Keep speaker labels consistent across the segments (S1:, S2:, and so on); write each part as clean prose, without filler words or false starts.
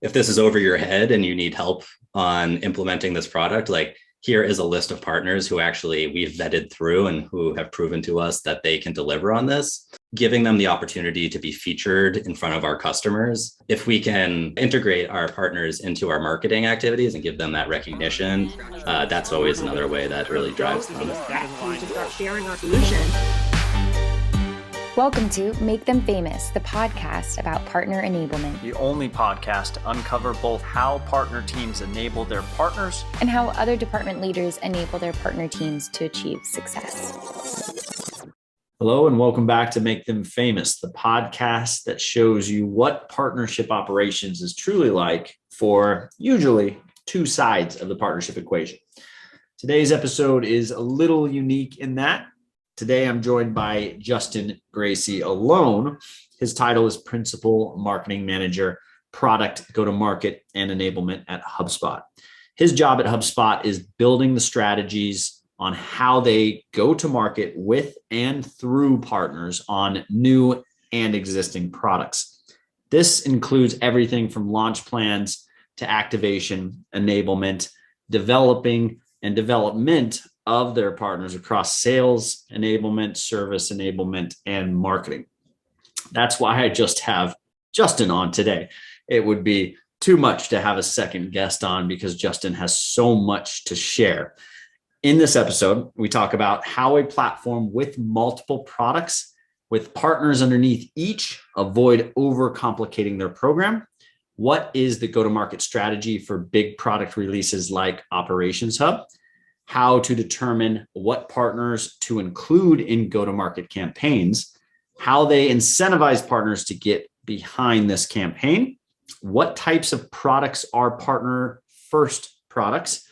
S1: if this is over your head and you need help on implementing this product, like here is a list of partners who actually we've vetted through and who have proven to us that they can deliver on this, giving them the opportunity to be featured in front of our customers. If we can integrate our partners into our marketing activities and give them that recognition, that's always another way that really drives them.
S2: To start sharing our solution.
S3: Welcome to Make Them Famous, the podcast about partner enablement.
S4: The only podcast to uncover both how partner teams enable their partners
S3: and how other department leaders enable their partner teams to achieve success.
S5: Hello, and welcome back to Make Them Famous, the podcast that shows you what partnership operations is truly like for usually two sides of the partnership equation. Today's episode is a little unique in that today I'm joined by Justin Graci alone. His title is Principal Marketing Manager, Product Go-to-Market and Enablement at HubSpot. His job at HubSpot is building the strategies on how they go to market with and through partners on new and existing products. This includes everything from launch plans to activation, enablement, developing and development of their partners across sales enablement, service enablement, and marketing. That's why I just have Justin on today. It would be too much to have a second guest on because Justin has so much to share. In this episode, we talk about how a platform with multiple products with partners underneath each avoid over-complicating their program. What is the go-to-market strategy for big product releases like Operations Hub? How to determine what partners to include in go-to-market campaigns, how they incentivize partners to get behind this campaign, what types of products are partner-first products,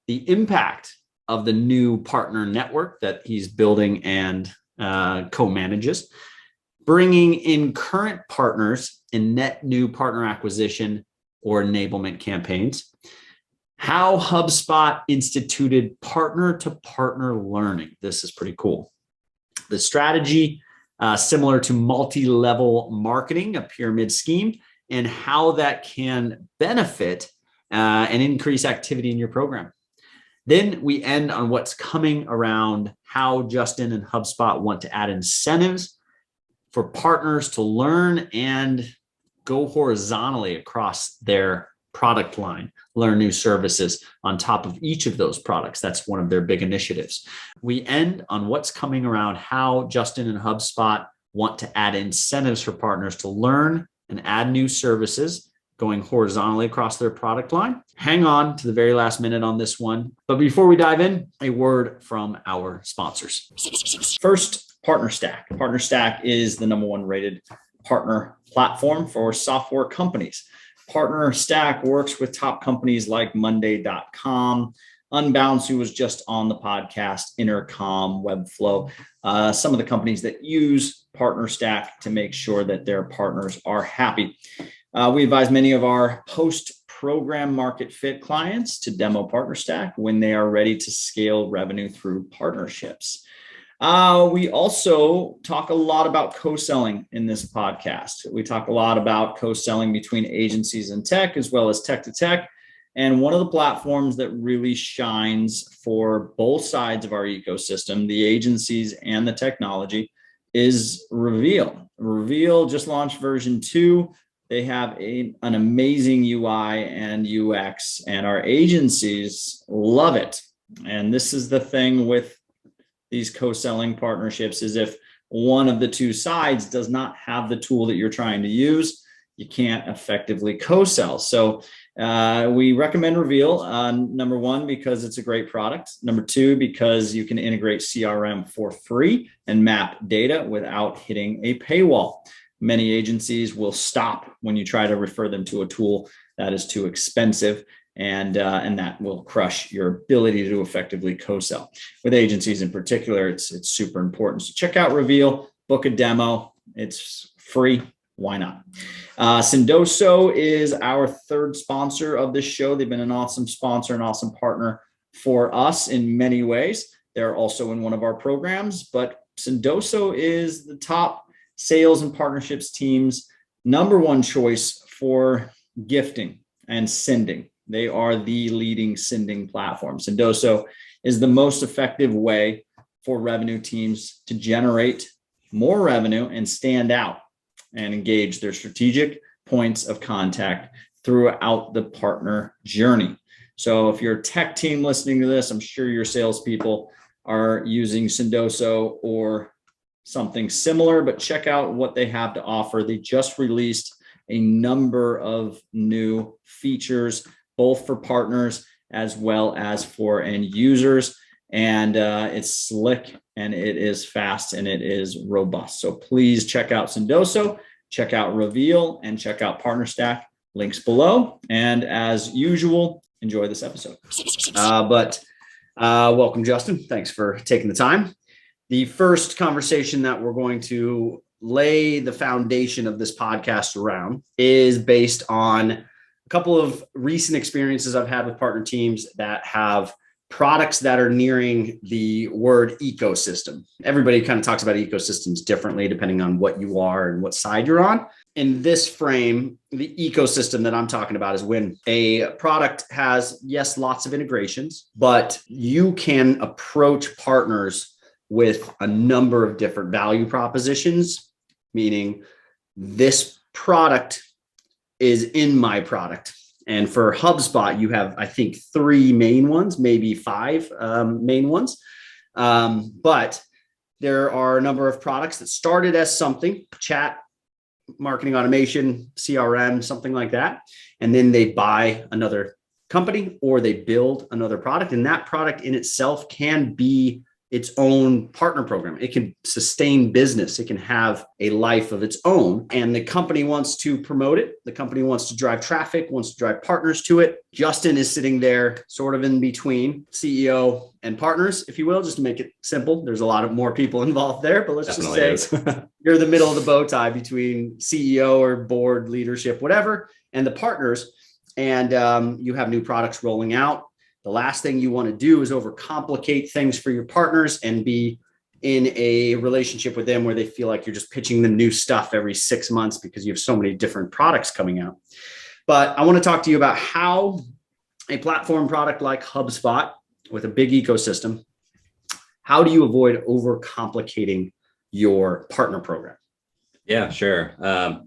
S5: the impact of the new partner network that he's building and co-manages, bringing in current partners in net new partner acquisition or enablement campaigns, how HubSpot instituted partner-to-partner learning. This is pretty cool. The strategy, similar to multi-level marketing, a pyramid scheme, and how that can benefit and increase activity in your program. Then we end on what's coming around how Justin and HubSpot want to add incentives for partners to learn and go horizontally across their product line, learn new services on top of each of those products. That's one of their big initiatives. We end on what's coming around how Justin and HubSpot want to add incentives for partners to learn and add new services going horizontally across their product line. Hang on to the very last minute on this one. But before we dive in, a word from our sponsors. First, Partner Stack. Partner Stack is the number one rated partner platform for software companies. Partner Stack works with top companies like Monday.com, Unbounce, who was just on the podcast, Intercom, Webflow, some of the companies that use Partner Stack to make sure that their partners are happy. We advise many of our post-program market fit clients to demo Partner Stack when they are ready to scale revenue through partnerships. We also talk a lot about co-selling in this podcast. We talk a lot about co-selling between agencies and tech, as well as tech to tech. And one of the platforms that really shines for both sides of our ecosystem, the agencies and the technology, is Reveal. Reveal just launched version 2. They have an amazing UI and UX, and our agencies love it. And this is the thing with these co-selling partnerships is if one of the two sides does not have the tool that you're trying to use, you can't effectively co-sell. So we recommend Reveal, number one, because it's a great product. Number two, because you can integrate CRM for free and map data without hitting a paywall. Many agencies will stop when you try to refer them to a tool that is too expensive. And that will crush your ability to effectively co-sell. With agencies in particular, it's super important. So check out Reveal, book a demo. It's free. Why not? Sendoso is our third sponsor of this show. They've been an awesome sponsor, an awesome partner for us in many ways. They're also in one of our programs, but Sendoso is the top sales and partnerships team's number one choice for gifting and sending. They are the leading sending platform. Sendoso is the most effective way for revenue teams to generate more revenue and stand out and engage their strategic points of contact throughout the partner journey. So if you're a tech team listening to this, I'm sure your salespeople are using Sendoso or something similar, but check out what they have to offer. They just released a number of new features, both for partners as well as for end users. And it's slick and it is fast and it is robust. So please check out Sendoso, check out Reveal, and check out PartnerStack. Links below. And as usual, enjoy this episode. Welcome, Justin. Thanks for taking the time. The first conversation that we're going to lay the foundation of this podcast around is based on a couple of recent experiences I've had with partner teams that have products that are nearing the word ecosystem. Everybody kind of talks about ecosystems differently depending on what you are and what side you're on. In this frame, the ecosystem that I'm talking about is when a product has, yes, lots of integrations, but you can approach partners with a number of different value propositions, meaning this product is in my product. And for HubSpot, you have, I think, 3 main ones, maybe 5 main ones. But there are a number of products that started as something, chat, marketing automation, CRM, something like that. And then they buy another company or they build another product. And that product in itself can be its own partner program. It can sustain business. It can have a life of its own. And the company wants to promote it. The company wants to drive traffic, wants to drive partners to it. Justin is sitting there sort of in between CEO and partners, if you will, just to make it simple. There's a lot of more people involved there, but let's
S1: Definitely
S5: just say you're the middle of the bow tie between CEO or board leadership, whatever, and the partners. And you have new products rolling out. The last thing you want to do is overcomplicate things for your partners and be in a relationship with them where they feel like you're just pitching them new stuff every 6 months because you have so many different products coming out. But I want to talk to you about how a platform product like HubSpot with a big ecosystem, how do you avoid overcomplicating your partner program?
S1: Yeah, sure.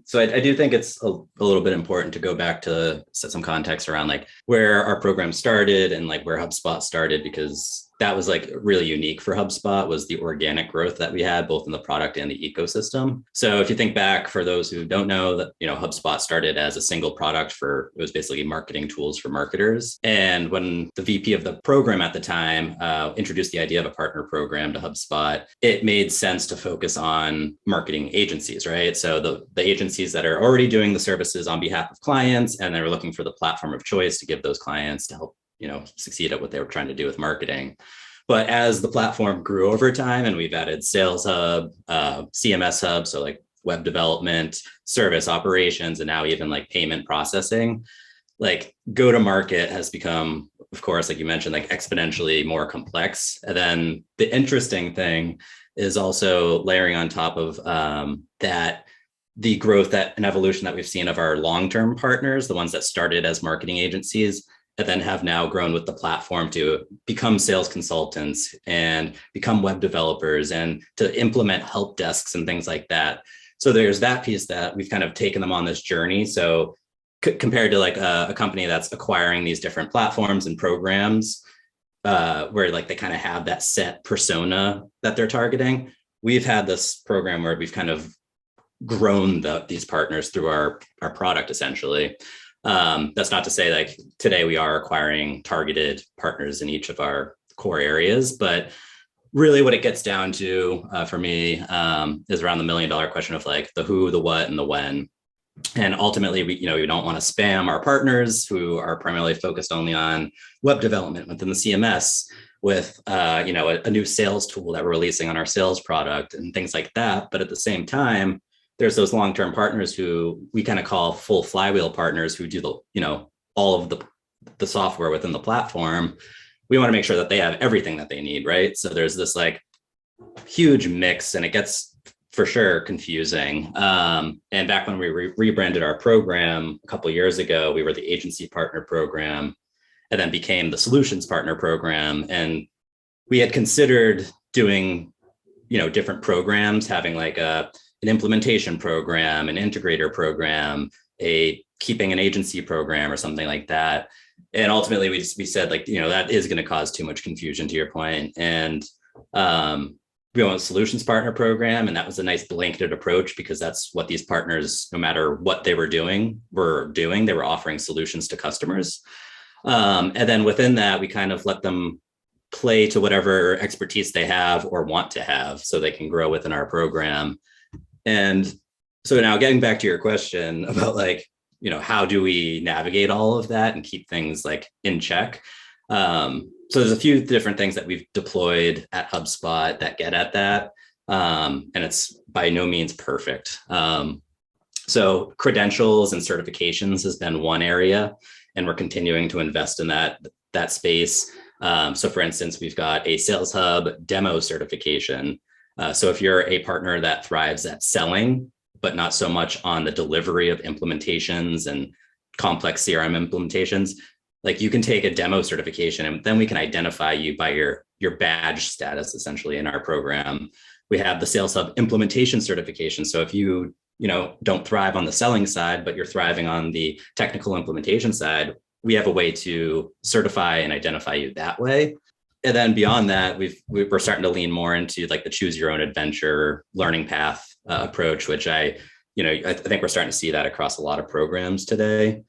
S1: So I do think it's a little bit important to go back to set some context around like where our program started and like where HubSpot started, because that was like really unique for HubSpot was the organic growth that we had both in the product and the ecosystem. So if you think back, for those who don't know, that, you know, HubSpot started as a single product it was basically marketing tools for marketers. And when the VP of the program at the time introduced the idea of a partner program to HubSpot, it made sense to focus on marketing agencies, right? So the agencies that are already doing the services on behalf of clients, and they were looking for the platform of choice to give those clients to help, you know, succeed at what they were trying to do with marketing. But as the platform grew over time and we've added Sales Hub, CMS Hub, so like web development, service operations, and now even like payment processing, like go-to-market has become, of course, like you mentioned, like exponentially more complex. And then the interesting thing is also layering on top of that, the growth and evolution that we've seen of our long-term partners, the ones that started as marketing agencies, and then have now grown with the platform to become sales consultants and become web developers and to implement help desks and things like that. So there's that piece that we've kind of taken them on this journey. So compared to like a company that's acquiring these different platforms and programs where like they kind of have that set persona that they're targeting, we've had this program where we've kind of grown these partners through our product essentially. That's not to say like today we are acquiring targeted partners in each of our core areas, but really what it gets down to for me is around the $1 million question of like the who, the what, and the when. And ultimately, we don't want to spam our partners who are primarily focused only on web development within the CMS with a new sales tool that we're releasing on our sales product and things like that. But at the same time, there's those long-term partners who we kind of call full flywheel partners who do all of the software within the platform. We want to make sure that they have everything that they need, right? So there's this like huge mix, and it gets for sure confusing. And back when we rebranded our program a couple of years ago, we were the agency partner program and then became the solutions partner program. And we had considered doing, different programs, having like an implementation program, an integrator program, keeping an agency program or something like that. And ultimately we said like, that is going to cause too much confusion, to your point. And we went with solutions partner program, and that was a nice blanketed approach because that's what these partners, no matter what they were doing, they were offering solutions to customers. And then within that, we kind of let them play to whatever expertise they have or want to have so they can grow within our program. And so now getting back to your question about like, how do we navigate all of that and keep things like in check? So there's a few different things that we've deployed at HubSpot that get at that. And it's by no means perfect. So credentials and certifications has been one area, and we're continuing to invest in that space. So for instance, we've got a Sales Hub demo certification. So if you're a partner that thrives at selling, but not so much on the delivery of implementations and complex CRM implementations, like you can take a demo certification and then we can identify you by your badge status essentially in our program. We have the Sales Hub implementation certification. So if you don't thrive on the selling side, but you're thriving on the technical implementation side, we have a way to certify and identify you that way. And then beyond that, we're starting to lean more into like the choose your own adventure learning path approach, which I think we're starting to see that across a lot of programs today.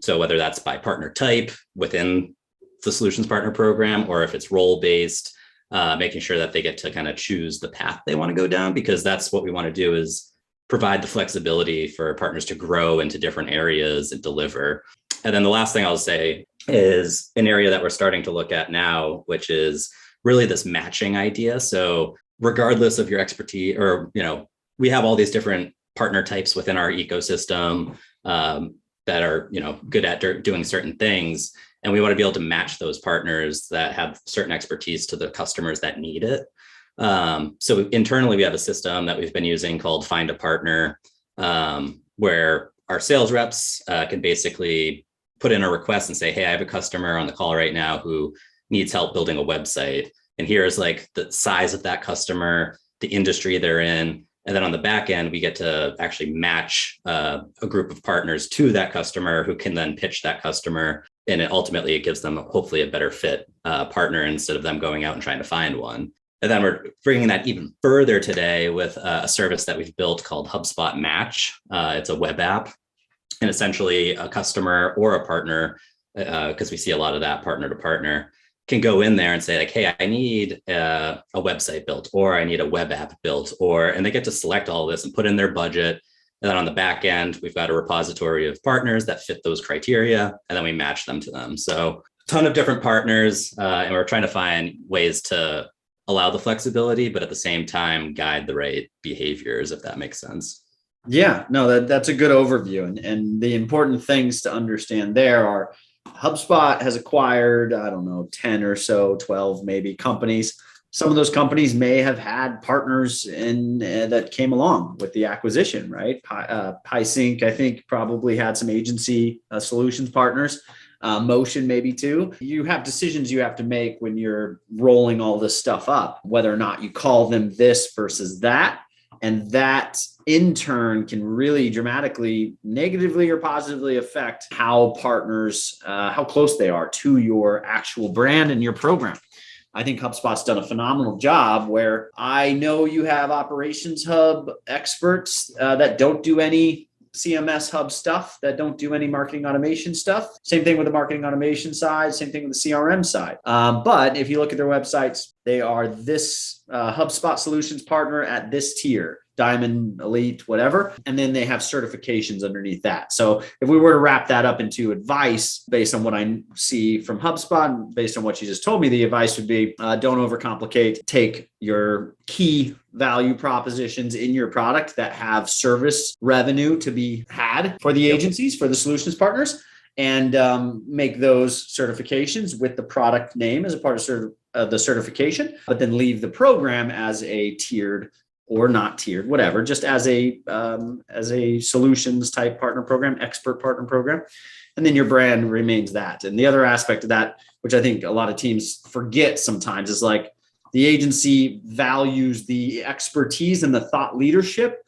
S1: So whether that's by partner type within the solutions partner program, or if it's role based, making sure that they get to kind of choose the path they want to go down, because that's what we want to do is provide the flexibility for partners to grow into different areas and deliver. And then the last thing I'll say is an area that we're starting to look at now, which is really this matching idea. So regardless of your expertise, or, we have all these different partner types within our ecosystem that are, good at doing certain things. And we want to be able to match those partners that have certain expertise to the customers that need it. So internally, we have a system that we've been using called Find a Partner, where our sales reps can basically put in a request and say, hey, I have a customer on the call right now who needs help building a website. And here's like the size of that customer, the industry they're in. And then on the back end, we get to actually match a group of partners to that customer who can then pitch that customer. And ultimately, it gives them hopefully a better fit partner instead of them going out and trying to find one. And then we're bringing that even further today with a service that we've built called Hubspot Match. It's a web app. And essentially a customer or a partner, because we see a lot of that partner to partner, can go in there and say like, hey, I need a website built, or I need a web app built, and they get to select all this and put in their budget. And then on the back end, we've got a repository of partners that fit those criteria, and then we match them to them. So a ton of different partners, and we're trying to find ways to allow the flexibility, but at the same time, guide the right behaviors, if that makes sense.
S5: Yeah, no, that's a good overview. And the important things to understand there are HubSpot has acquired, 10 or so, 12 maybe companies. Some of those companies may have had partners that came along with the acquisition, right? PieSync, I think, probably had some agency solutions partners. Motion maybe too. You have decisions you have to make when you're rolling all this stuff up, whether or not you call them this versus that. And that in turn can really dramatically, negatively or positively affect how partners, how close they are to your actual brand and your program. I think HubSpot's done a phenomenal job where I know you have Operations Hub experts that don't do any CMS Hub stuff, that don't do any marketing automation stuff. Same thing with the marketing automation side, same thing with the CRM side. But if you look at their websites, they are this HubSpot solutions partner at this tier, Diamond, Elite, whatever. And then they have certifications underneath that. So if we were to wrap that up into advice based on what I see from HubSpot, and based on what you just told me, the advice would be don't overcomplicate. Take your key value propositions in your product that have service revenue to be had for the agencies, for the solutions partners, and make those certifications with the product name as a part of the certification, but then leave the program as a tiered or not tiered, whatever, just as a solutions type partner program, expert partner program. And then your brand remains that. And the other aspect of that, which I think a lot of teams forget sometimes, is like the agency values the expertise and the thought leadership,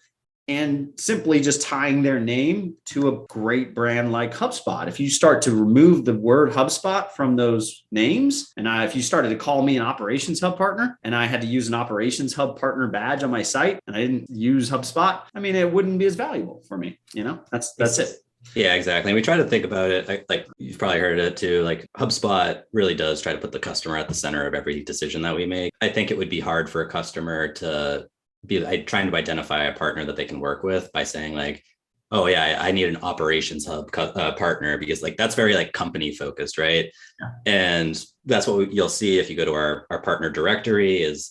S5: and simply just tying their name to a great brand like HubSpot. If you start to remove the word HubSpot from those names, and if you started to call me an Operations Hub partner and I had to use an Operations Hub partner badge on my site and I didn't use HubSpot, I mean, it wouldn't be as valuable for me. That's it.
S1: Yeah, exactly. And we try to think about it like you've probably heard it too. Like HubSpot really does try to put the customer at the center of every decision that we make. I think it would be hard for a customer to be trying to identify a partner that they can work with by saying like, oh yeah, I need an Operations Hub partner, because like that's very like company focused, right? Yeah. And that's what you'll see if you go to our partner directory is,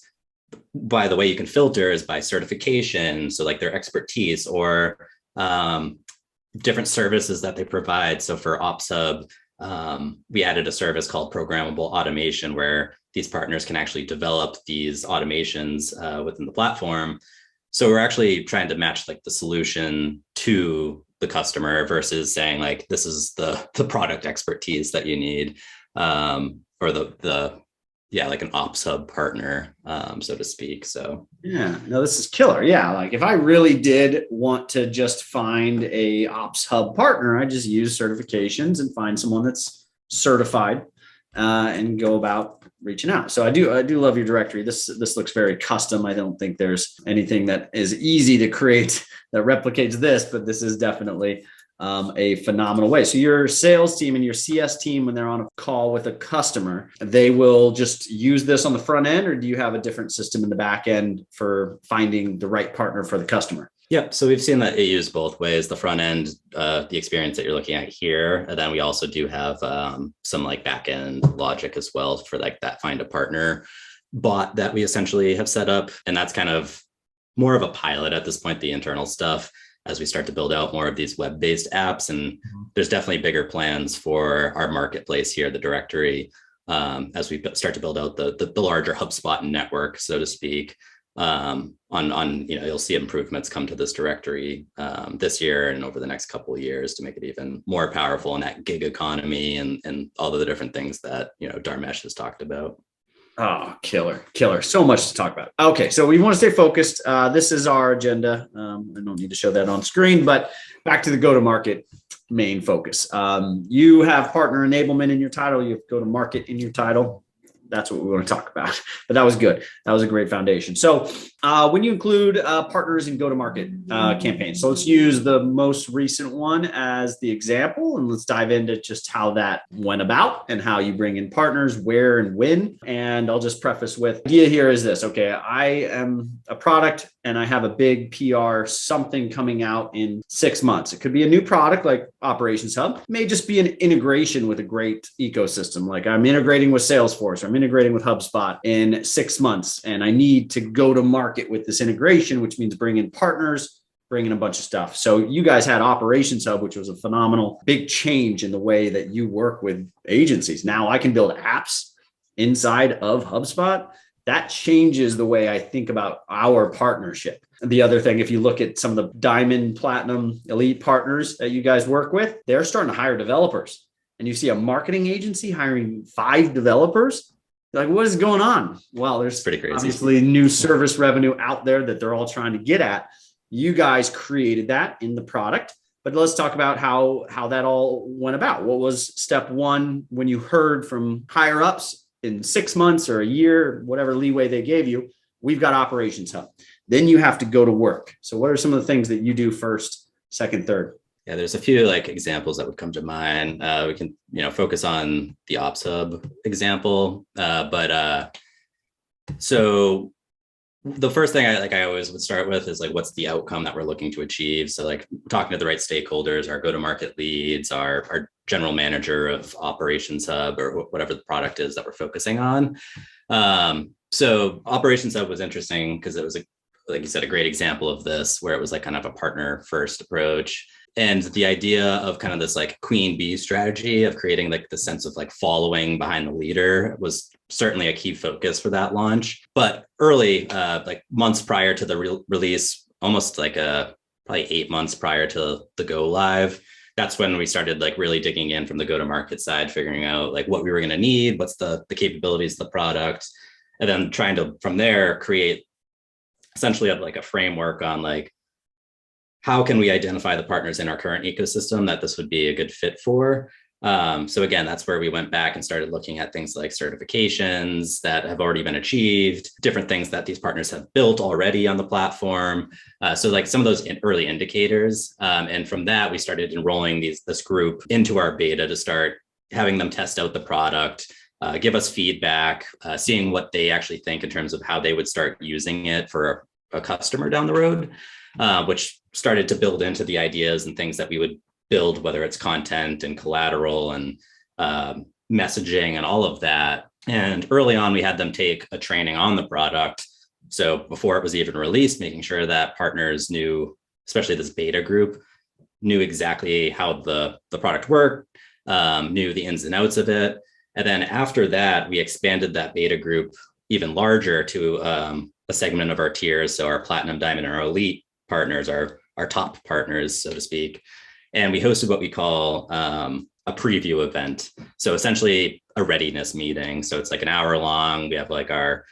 S1: by the way you can filter is by certification. So like their expertise or different services that they provide. So for Ops Hub, we added a service called Programmable Automation, where these partners can actually develop these automations within the platform. So we're actually trying to match like the solution to the customer versus saying like, this is the product expertise that you need, or like an Ops Hub partner, so to speak. So
S5: yeah, no, this is killer. Yeah, like if I really did want to just find a Ops Hub partner, I just use certifications and find someone that's certified and go about reaching out. So I do love your directory. This looks very custom. I don't think there's anything that is easy to create that replicates this, but this is definitely a phenomenal way. So your sales team and your CS team, when they're on a call with a customer, they will just use this on the front end, or do you have a different system in the back end for finding the right partner for the customer?
S1: Yep. So we've seen that it used both ways. The front end, the experience that you're looking at here, and then we also do have some like back end logic as well for like that find a partner bot that we essentially have set up. And that's kind of more of a pilot at this point, the internal stuff, as we start to build out more of these web-based apps. And there's definitely bigger plans for our marketplace here, the directory, as we start to build out the larger HubSpot network, so to speak. You'll see improvements come to this directory this year and over the next couple of years to make it even more powerful in that gig economy and all of the different things that, Dharmesh has talked about.
S5: Oh, killer. So much to talk about. Okay. So we want to stay focused. This is our agenda. I don't need to show that on screen, but back to the go-to-market main focus. You have partner enablement in your title. You have go-to-market in your title. That's what we want to talk about, but that was good. That was a great foundation. So when you include partners in go-to-market campaigns, so let's use the most recent one as the example, and let's dive into just how that went about and how you bring in partners, where and when. And I'll just preface with, the idea here is this. Okay, I am a product and I have a big PR something coming out in 6 months. It could be a new product like Operations Hub. It may just be an integration with a great ecosystem. Like I'm integrating with Salesforce, or I'm integrating with HubSpot in 6 months, and I need to go to market with this integration, which means bring in partners, bring in a bunch of stuff. So you guys had Operations Hub, which was a phenomenal big change in the way that you work with agencies. Now I can build apps inside of HubSpot. That changes the way I think about our partnership. The other thing, if you look at some of the diamond, platinum, elite partners that you guys work with, they're starting to hire developers. And you see a marketing agency hiring 5 developers. You're like, what is going on? Well, there's
S1: pretty crazy.
S5: Obviously new service revenue out there that they're all trying to get at. You guys created that in the product. But let's talk about how that all went about. What was step one when you heard from higher ups in 6 months or a year, whatever leeway they gave you, we've got Operations Hub. Then you have to go to work. So what are some of the things that you do first, second, third?
S1: Yeah, there's a few like examples that would come to mind. We can, focus on the Ops Hub example. So the first thing I always would start with is like, what's the outcome that we're looking to achieve? So like talking to the right stakeholders, our go-to-market leads, our general manager of Operations Hub, or whatever the product is that we're focusing on. So Operations Hub was interesting because it was like you said, a great example of this, where it was like kind of a partner first approach. And the idea of kind of this like queen bee strategy of creating like the sense of like following behind the leader was certainly a key focus for that launch. But early, like months prior to the release, almost like probably 8 months prior to the go live, that's when we started like really digging in from the go-to-market side, figuring out like what we were going to need, what's the capabilities of the product, and then trying to from there create essentially like a framework on like how can we identify the partners in our current ecosystem that this would be a good fit for. So again, that's where we went back and started looking at things like certifications that have already been achieved, different things that these partners have built already on the platform. So like some of those early indicators. And from that, we started enrolling this group into our beta to start having them test out the product, give us feedback, seeing what they actually think in terms of how they would start using it for a customer down the road, which started to build into the ideas and things that we would build, whether it's content and collateral and messaging and all of that. And early on, we had them take a training on the product. So before it was even released, making sure that partners knew, especially this beta group, knew exactly how the product worked, knew the ins and outs of it. And then after that, we expanded that beta group even larger to a segment of our tiers. So our platinum, diamond, and our elite partners are our top partners, so to speak. And we hosted what we call a preview event. So essentially a readiness meeting. So it's like an hour long. We have like our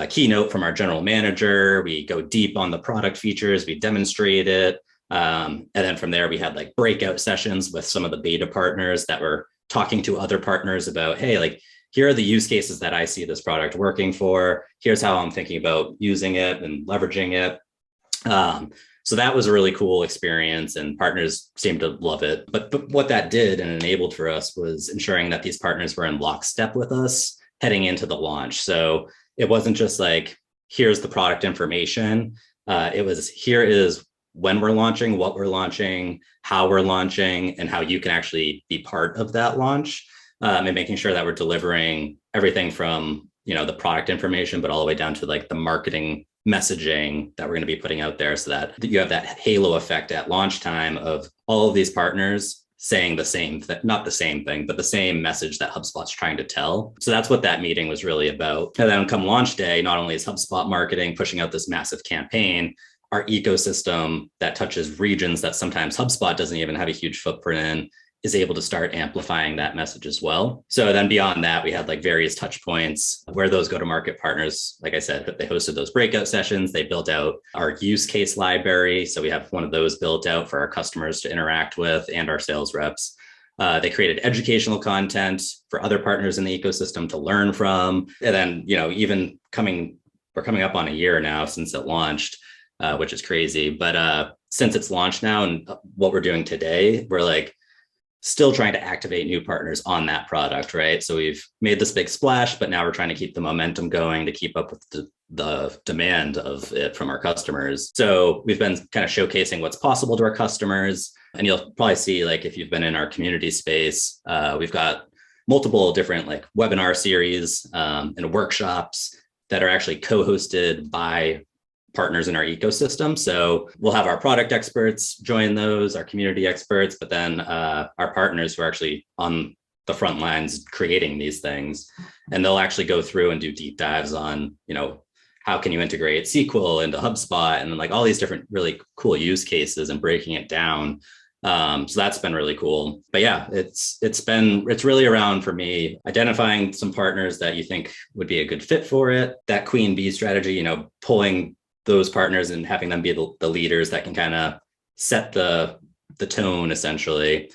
S1: keynote from our general manager. We go deep on the product features. We demonstrate it. And then from there, we had like breakout sessions with some of the beta partners that were talking to other partners about, hey, like, here are the use cases that I see this product working for. Here's how I'm thinking about using it and leveraging it. So that was a really cool experience and partners seemed to love it. But what that did and enabled for us was ensuring that these partners were in lockstep with us heading into the launch. So it wasn't just like, here's the product information. It was, here is when we're launching, what we're launching, how we're launching, and how you can actually be part of that launch, and making sure that we're delivering everything from, the product information, but all the way down to like the marketing messaging that we're going to be putting out there, so that you have that halo effect at launch time of all of these partners saying the same thing, not the same thing, but the same message that HubSpot's trying to tell. So that's what that meeting was really about. And then come launch day, not only is HubSpot marketing pushing out this massive campaign, our ecosystem that touches regions that sometimes HubSpot doesn't even have a huge footprint in is able to start amplifying that message as well. So then beyond that, we had like various touch points where those go-to-market partners, like I said, they hosted those breakout sessions. They built out our use case library. So we have one of those built out for our customers to interact with and our sales reps. They created educational content for other partners in the ecosystem to learn from. And then, even we're coming up on a year now since it launched, which is crazy. But since it's launched now and what we're doing today, we're like, still trying to activate new partners on that product, right? So we've made this big splash, but now we're trying to keep the momentum going to keep up with the demand of it from our customers. So we've been kind of showcasing what's possible to our customers. And you'll probably see, like, if you've been in our community space, we've got multiple different like webinar series and workshops that are actually co-hosted by partners in our ecosystem. So we'll have our product experts join those, our community experts, but then our partners who are actually on the front lines creating these things. And they'll actually go through and do deep dives on, how can you integrate SQL into HubSpot, and then like all these different really cool use cases and breaking it down. So that's been really cool. But yeah, it's really around, for me, identifying some partners that you think would be a good fit for it. That queen bee strategy, pulling those partners and having them be the leaders that can kind of set the tone, essentially,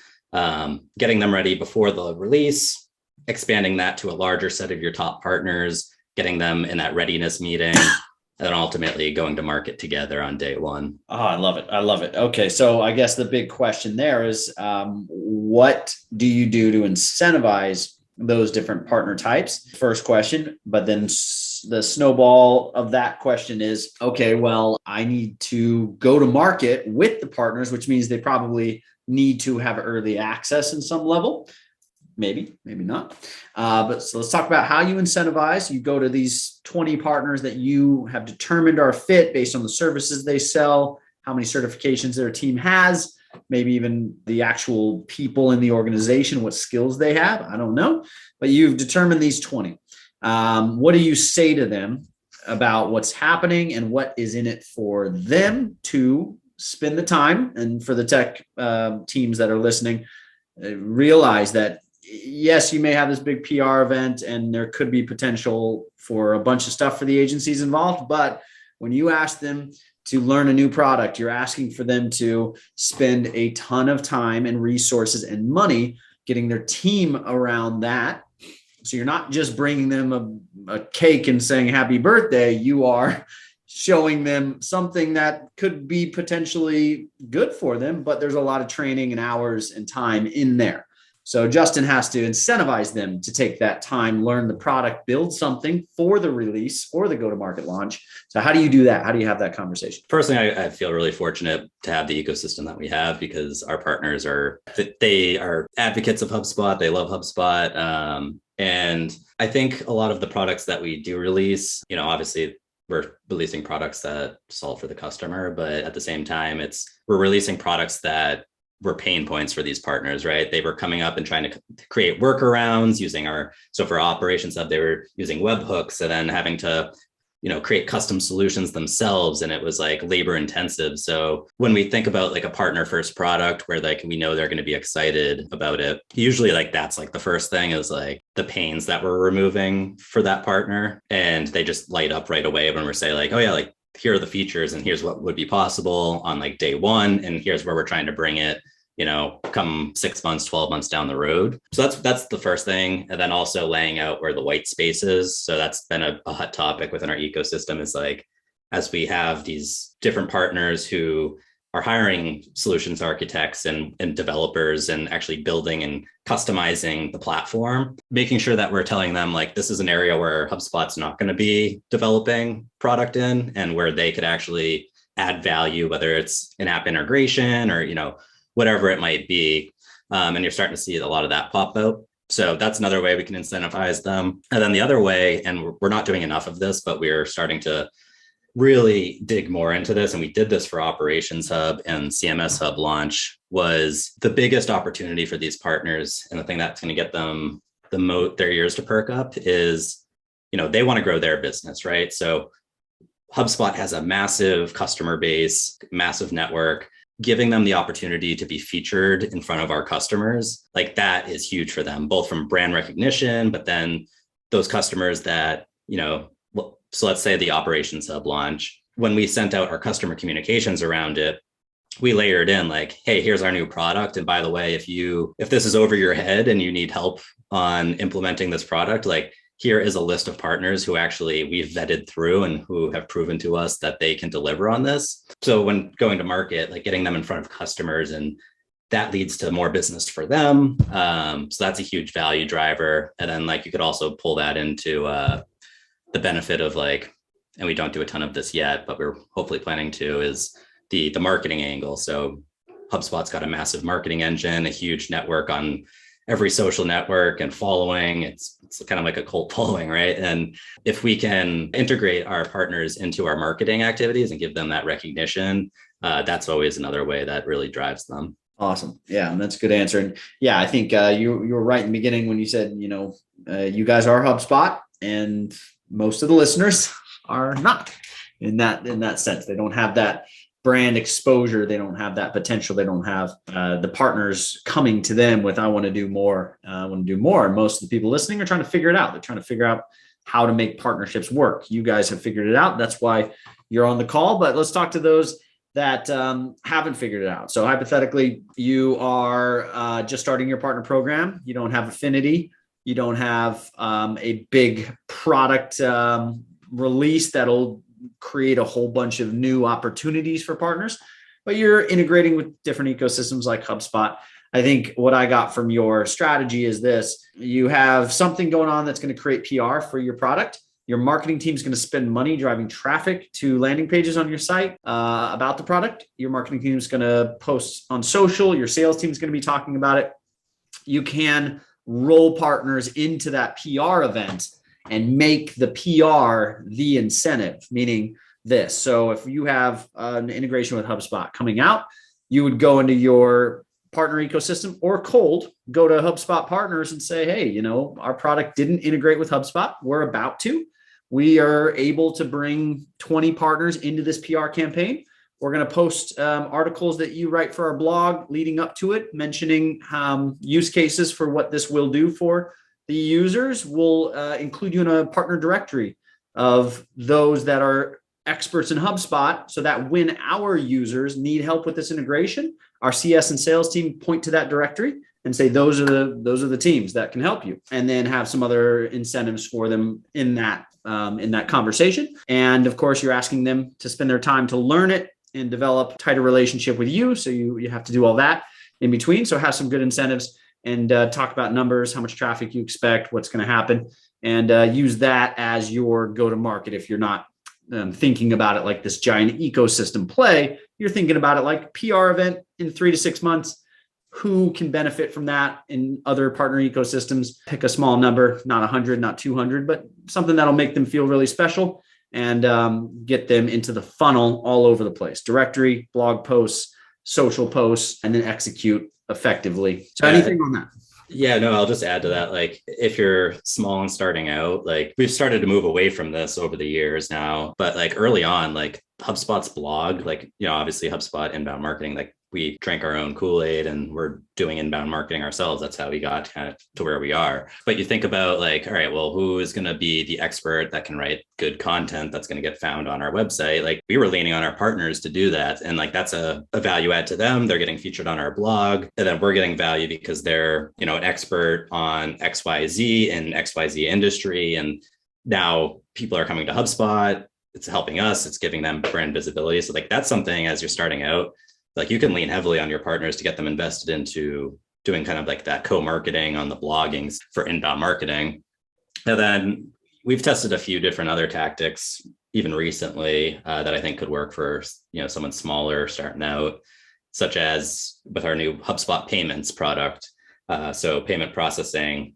S1: getting them ready before the release, expanding that to a larger set of your top partners, getting them in that readiness meeting, and then ultimately going to market together on day one.
S5: Oh, I love it. I love it. Okay. So I guess the big question there is, what do you do to incentivize those different partner types? First question, but then the snowball of that question is, okay, well, I need to go to market with the partners, which means they probably need to have early access in some level. Maybe not. But so let's talk about how you incentivize. You go to these 20 partners that you have determined are fit based on the services they sell, how many certifications their team has. maybe even the actual people in the organization, what skills they have. I don't know, but you've determined these 20. What do you say to them about what's happening and what is in it for them to spend the time? And for the tech teams that are listening, realize that yes, you may have this big PR event and there could be potential for a bunch of stuff for the agencies involved. But when you ask them to learn a new product, you're asking for them to spend a ton of time and resources and money getting their team around that. So you're not just bringing them a cake and saying happy birthday. You are showing them something that could be potentially good for them, but there's a lot of training and hours and time in there. So Justin has to incentivize them to take that time, learn the product, build something for the release or the go-to-market launch. So how do you do that? How do you have that conversation?
S1: Personally, I feel really fortunate to have the ecosystem that we have because our partners they are advocates of HubSpot. They love HubSpot. And I think a lot of the products that we do release, obviously we're releasing products that solve for the customer, but at the same time, we're releasing products that were pain points for these partners, right? They were coming up and trying to create workarounds using so for Operations Hub, they were using webhooks and then having to, create custom solutions themselves. And it was like labor intensive. So when we think about like a partner first product where like, we know they're going to be excited about it, usually like that's like the first thing is like the pains that we're removing for that partner. And they just light up right away when we're saying like, oh yeah, like here are the features and here's what would be possible on like day one. And here's where we're trying to bring it, come 6 months, 12 months down the road. So that's the first thing. And then also laying out where the white space is. So that's been a hot topic within our ecosystem is like, as we have these different partners who are hiring solutions architects and developers and actually building and customizing the platform, making sure that we're telling them like, this is an area where HubSpot's not going to be developing product in and where they could actually add value, whether it's an app integration or, whatever it might be. And you're starting to see a lot of that pop out. So that's another way we can incentivize them. And then the other way, and we're not doing enough of this, but we're starting to really dig more into this. And we did this for Operations Hub and CMS Hub launch was the biggest opportunity for these partners. And the thing that's going to get them their ears to perk up is, they want to grow their business, right? So HubSpot has a massive customer base, massive network. Giving them the opportunity to be featured in front of our customers, like that is huge for them, both from brand recognition, but then those customers that, so let's say the Operations Hub launch, when we sent out our customer communications around it, we layered in like, hey, here's our new product. And by the way, if this is over your head and you need help on implementing this product, like here is a list of partners who actually we've vetted through and who have proven to us that they can deliver on this. So when going to market, like getting them in front of customers, and that leads to more business for them. So that's a huge value driver. And then like you could also pull that into the benefit of like, and we don't do a ton of this yet, but we're hopefully planning to, is the marketing angle. So HubSpot's got a massive marketing engine, a huge network on every social network and following. It's kind of like a cult following, right? And if we can integrate our partners into our marketing activities and give them that recognition, that's always another way that really drives them.
S5: Awesome. Yeah, and that's a good answer. And yeah, I think you were right in the beginning when you said, you guys are HubSpot, and most of the listeners are not in that sense. They don't have that brand exposure. They don't have that potential. They don't have the partners coming to them with, I want to do more. I want to do more. And most of the people listening are trying to figure it out. They're trying to figure out how to make partnerships work. You guys have figured it out. That's why you're on the call. But let's talk to those that haven't figured it out. So hypothetically, you are just starting your partner program. You don't have affinity. You don't have a big product release that'll create a whole bunch of new opportunities for partners, but you're integrating with different ecosystems like HubSpot. I think what I got from your strategy is this: you have something going on that's going to create PR for your product. Your marketing team is going to spend money driving traffic to landing pages on your site about the product. Your marketing team is going to post on social. Your sales team is going to be talking about it. You can roll partners into that PR event and make the PR the incentive, meaning this. So if you have an integration with HubSpot coming out, you would go into your partner ecosystem or cold, go to HubSpot partners and say, hey, you know, our product didn't integrate with HubSpot. We're about to. We are able to bring 20 partners into this PR campaign. We're going to post articles that you write for our blog leading up to it, mentioning use cases for what this will do for the users. We'll include you in a partner directory of those that are experts in HubSpot, so that when our users need help with this integration, our CS and sales team point to that directory and say, those are the teams that can help you, and then have some other incentives for them in that conversation. And of course, you're asking them to spend their time to learn it and develop a tighter relationship with you. So you have to do all that in between. So have some good incentives and talk about numbers, how much traffic you expect, what's going to happen, and use that as your go-to-market. If you're not thinking about it like this giant ecosystem play, you're thinking about it like a PR event in 3 to 6 months. Who can benefit from that in other partner ecosystems? Pick a small number, not 100, not 200, but something that'll make them feel really special and get them into the funnel all over the place. Directory, blog posts, social posts, and then execute effectively. So anything on that?
S1: Yeah, no, I'll just add to that. Like, if you're small and starting out, like, we've started to move away from this over the years now, but like early on, like HubSpot's blog, like, you know, obviously HubSpot inbound marketing, like we drank our own Kool-Aid and we're doing inbound marketing ourselves. That's how we got kind of to where we are. But you think about like, all right, well, who is going to be the expert that can write good content that's going to get found on our website? Like, we were leaning on our partners to do that. And like, that's a value add to them. They're getting featured on our blog, and then we're getting value because they're, you know, an expert on XYZ and XYZ industry. And now people are coming to HubSpot. It's helping us. It's giving them brand visibility. So like, that's something as you're starting out, like you can lean heavily on your partners to get them invested into doing kind of like that co-marketing on the bloggings for inbound marketing. And then we've tested a few different other tactics, even recently, that I think could work for, you know, someone smaller starting out, such as with our new HubSpot payments product. So payment processing,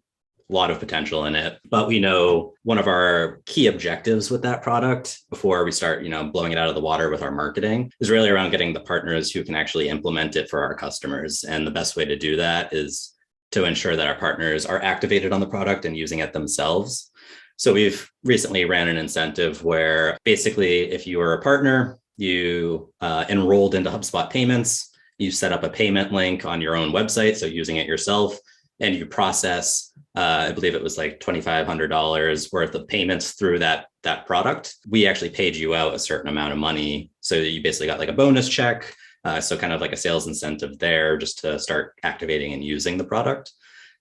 S1: a lot of potential in it, but we know one of our key objectives with that product before we start, you know, blowing it out of the water with our marketing is really around getting the partners who can actually implement it for our customers. And the best way to do that is to ensure that our partners are activated on the product and using it themselves. So we've recently ran an incentive where basically if you were a partner, you enrolled into HubSpot payments, you set up a payment link on your own website, so using it yourself, and you process, I believe it was like $2,500 worth of payments through that product. We actually paid you out a certain amount of money. So you basically got like a bonus check. So kind of like a sales incentive there just to start activating and using the product.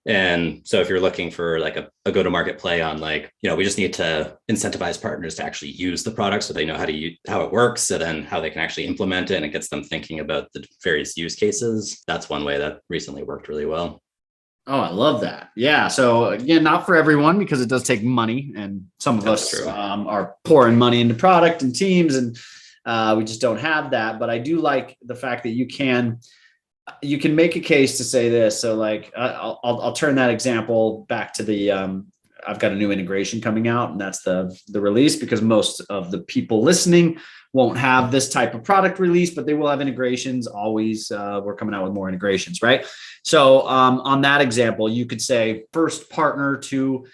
S1: And so if you're looking for like a go-to-market play on like, you know, we just need to incentivize partners to actually use the product so they know how it works, and then how they can actually implement it, and it gets them thinking about the various use cases. That's one way that recently worked really well.
S5: Oh, I love that. Yeah. So again, not for everyone, because it does take money, and some of us are pouring money into product and teams, and we just don't have that. But I do like the fact that you can make a case to say this. So like, I'll turn that example back to the, I've got a new integration coming out, and that's the release, because most of the people listening won't have this type of product release, but they will have integrations always. We're coming out with more integrations, right? So on that example, you could say first partner to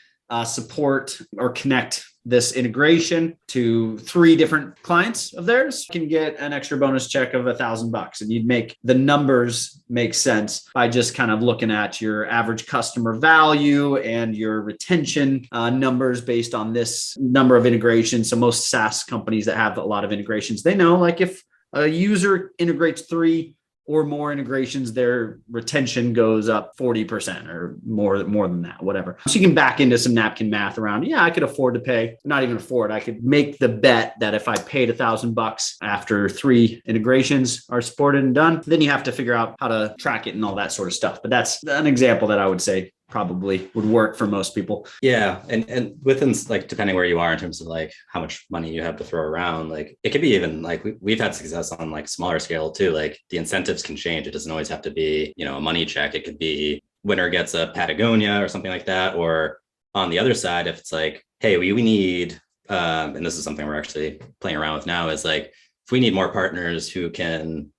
S5: support or connect this integration to 3 different clients of theirs can get an extra bonus check of $1,000. And you'd make the numbers make sense by just kind of looking at your average customer value and your retention numbers based on this number of integrations. So most SaaS companies that have a lot of integrations, they know like if a user integrates 3 or more integrations, their retention goes up 40% or more than that, whatever. So you can back into some napkin math around, yeah, I could afford to pay, not even afford, I could make the bet that if I paid $1,000 after 3 integrations are supported and done, then you have to figure out how to track it and all that sort of stuff. But that's an example that I would say probably would work for most people.
S1: Yeah. And within, like, depending where you are in terms of like how much money you have to throw around, like it could be even like we've had success on like smaller scale too. Like the incentives can change. It doesn't always have to be, you know, a money check. It could be winner gets a Patagonia or something like that. Or on the other side, if it's like, hey, we need, and this is something we're actually playing around with now, is like, if we need more partners who can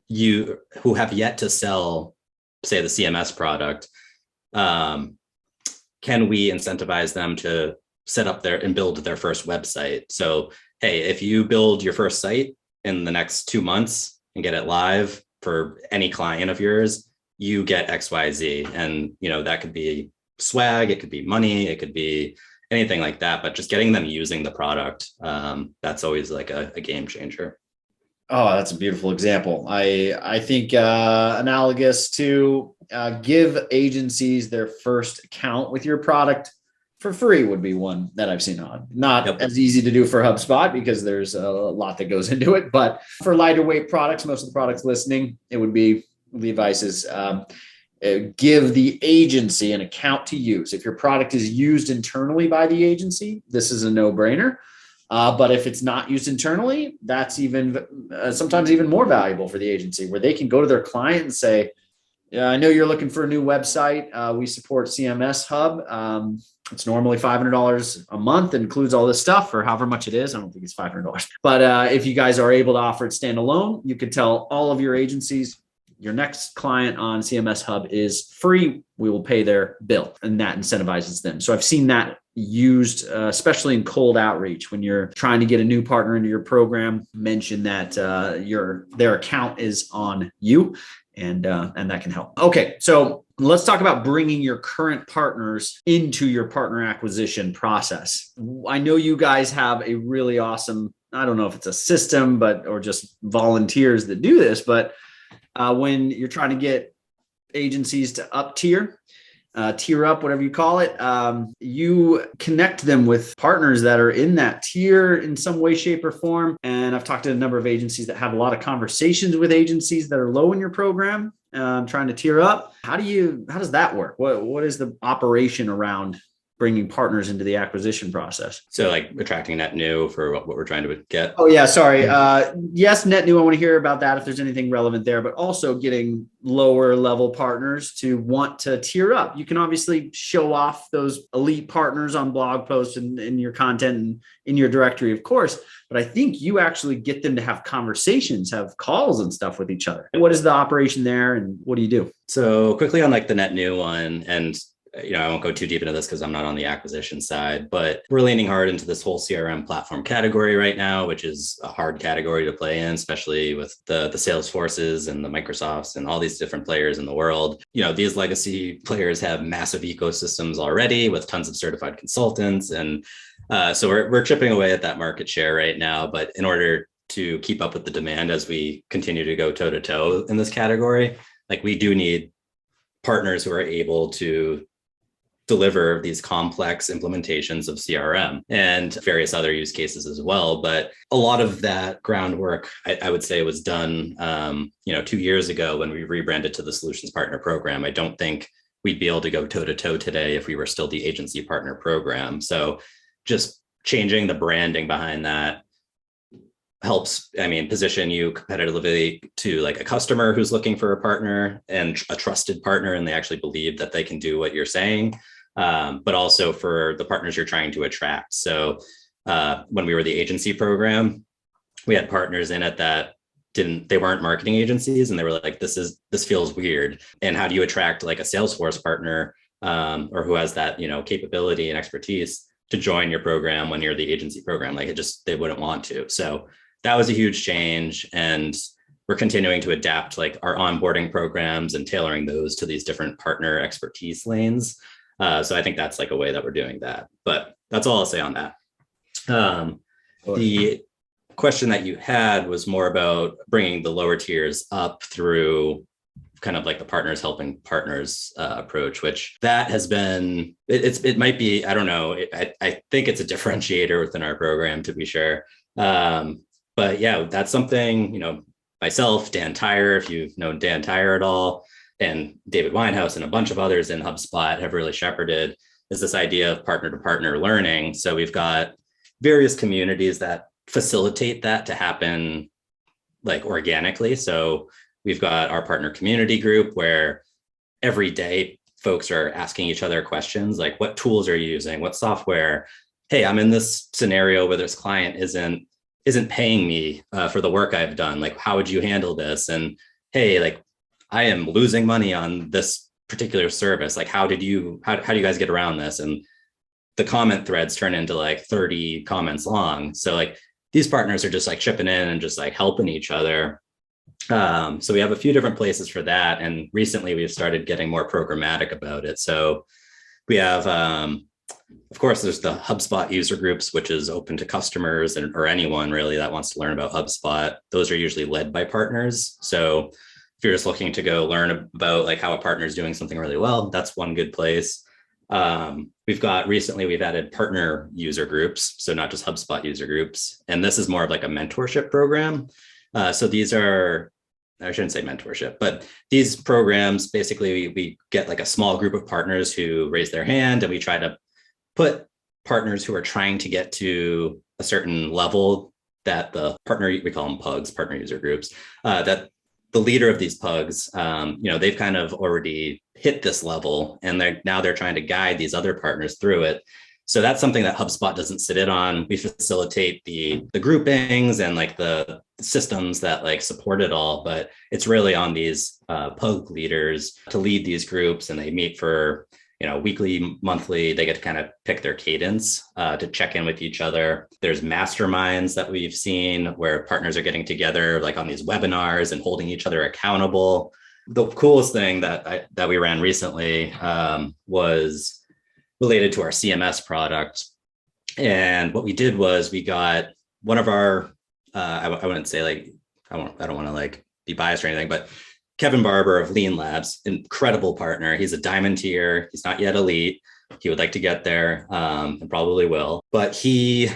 S1: you who have yet to sell, say, the CMS product, can we incentivize them to set up their and build their first website? So, hey, if you build your first site in the next 2 months and get it live for any client of yours, you get XYZ. And, that could be swag, it could be money, it could be anything like that, but just getting them using the product, that's always like a game changer.
S5: Oh, that's a beautiful example. I think analogous to give agencies their first account with your product for free would be one that I've seen on. Not as easy to do for HubSpot because there's a lot that goes into it, but for lighter weight products, most of the products listening, it would be the advice is give the agency an account to use. If your product is used internally by the agency, this is a no-brainer. But if it's not used internally, that's even sometimes even more valuable for the agency, where they can go to their client and say, yeah, I know you're looking for a new website. We support CMS Hub. It's normally $500 a month, includes all this stuff, or however much it is. I don't think it's $500. But if you guys are able to offer it standalone, you could tell all of your agencies, your next client on CMS Hub is free. We will pay their bill, and that incentivizes them. So I've seen that used, especially in cold outreach, when you're trying to get a new partner into your program. Mention that their account is on you, and that can help. Okay, so let's talk about bringing your current partners into your partner acquisition process. I know you guys have a really awesome, I don't know if it's a system, or just volunteers that do this, but when you're trying to get agencies to up tier up, whatever you call it, you connect them with partners that are in that tier in some way, shape, or form. And I've talked to a number of agencies that have a lot of conversations with agencies that are low in your program, trying to tier up. How does that work? What is the operation around bringing partners into the acquisition process?
S1: So like attracting net new for what we're trying to get.
S5: Oh yeah, sorry. Yes, net new. I want to hear about that if there's anything relevant there, but also getting lower level partners to want to tier up. You can obviously show off those elite partners on blog posts and in your content and in your directory, of course, but I think you actually get them to have conversations, have calls and stuff with each other. What is the operation there and what do you do?
S1: So quickly on like the net new one, and I won't go too deep into this because I'm not on the acquisition side, but we're leaning hard into this whole CRM platform category right now, which is a hard category to play in, especially with the Salesforces and the Microsofts and all these different players in the world. These legacy players have massive ecosystems already with tons of certified consultants. And so we're chipping away at that market share right now. But in order to keep up with the demand as we continue to go toe to toe in this category, like we do need partners who are able to deliver these complex implementations of CRM and various other use cases as well. But a lot of that groundwork, I would say, was done, 2 years ago when we rebranded to the Solutions Partner Program. I don't think we'd be able to go toe to toe today if we were still the Agency Partner Program. So just changing the branding behind that helps, position you competitively to like a customer who's looking for a partner and a trusted partner, and they actually believe that they can do what you're saying. But also for the partners you're trying to attract. So when we were the agency program, we had partners in it that they weren't marketing agencies, and they were like, this feels weird. And how do you attract like a Salesforce partner or who has that, capability and expertise to join your program when you're the agency program? Like they wouldn't want to. So that was a huge change. And we're continuing to adapt like our onboarding programs and tailoring those to these different partner expertise lanes. So I think that's like a way that we're doing that, but that's all I'll say on that. The question that you had was more about bringing the lower tiers up through kind of like the partners helping partners approach, which that has been, it might be, I don't know. I think it's a differentiator within our program, to be sure. But yeah, that's something, myself, Dan Tyre, if you've known Dan Tyre at all, and David Winehouse and a bunch of others in HubSpot have really shepherded, is this idea of partner to partner learning. So we've got various communities that facilitate that to happen like organically. So we've got our partner community group where every day folks are asking each other questions like, what tools are you using? What software? Hey, I'm in this scenario where this client isn't paying me for the work I've done. Like, how would you handle this? And hey, like I am losing money on this particular service. Like, how do you guys get around this? And the comment threads turn into like 30 comments long. So like these partners are just like chipping in and just like helping each other. So we have a few different places for that. And recently we've started getting more programmatic about it. So we have, of course, there's the HubSpot user groups, which is open to customers or anyone really that wants to learn about HubSpot. Those are usually led by partners. So if you're just looking to go learn about like how a partner is doing something really well, that's one good place. We've added partner user groups. So not just HubSpot user groups. And this is more of like a mentorship program. So these are, I shouldn't say mentorship, but these programs, basically we get like a small group of partners who raise their hand, and we try to put partners who are trying to get to a certain level that the partner, we call them pugs, partner user groups, that the leader of these pugs, they've kind of already hit this level, and they're trying to guide these other partners through it. So that's something that HubSpot doesn't sit in on. We facilitate the groupings and like the systems that like support it all, but it's really on these pug leaders to lead these groups, and they meet for weekly, monthly. They get to kind of pick their cadence to check in with each other. There's masterminds that we've seen where partners are getting together like on these webinars and holding each other accountable. The coolest thing that we ran recently was related to our CMS product. And what we did was we got one of our, I wouldn't say like, I don't want to like be biased or anything, but Kevin Barber of Lean Labs, incredible partner. He's a diamond tier. He's not yet elite. He would like to get there and probably will. But he's